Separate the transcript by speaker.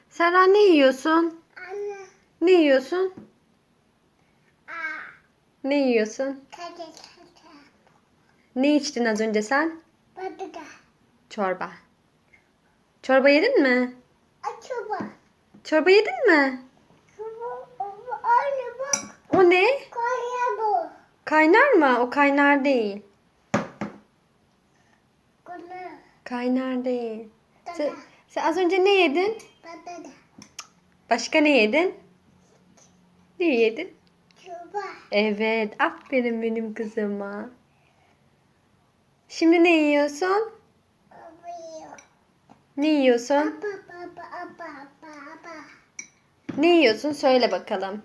Speaker 1: Serra ne yiyorsun?
Speaker 2: Anne.
Speaker 1: Ne yiyorsun?
Speaker 2: Aa.
Speaker 1: Ne yiyorsun?
Speaker 2: Kaka.
Speaker 1: Ne içtin az önce sen?
Speaker 2: Batıda.
Speaker 1: Çorba. Çorba yedin mi?
Speaker 2: Açıba.
Speaker 1: Çorba yedin mi?
Speaker 2: Anne bak.
Speaker 1: O ne?
Speaker 2: Kaya bu.
Speaker 1: Kaynar mı? O kaynar değil.
Speaker 2: Kulu.
Speaker 1: Kaynar değil. Sen,
Speaker 2: Dada.
Speaker 1: sen az önce ne yedin?
Speaker 2: Batıda.
Speaker 1: Başka ne yedin? Ne yedin?
Speaker 2: Çuba.
Speaker 1: Evet, aferin benim kızıma. Şimdi ne yiyorsun?
Speaker 2: Abiyo.
Speaker 1: Ne yiyorsun?
Speaker 2: Apa.
Speaker 1: Ne yiyorsun? Söyle bakalım.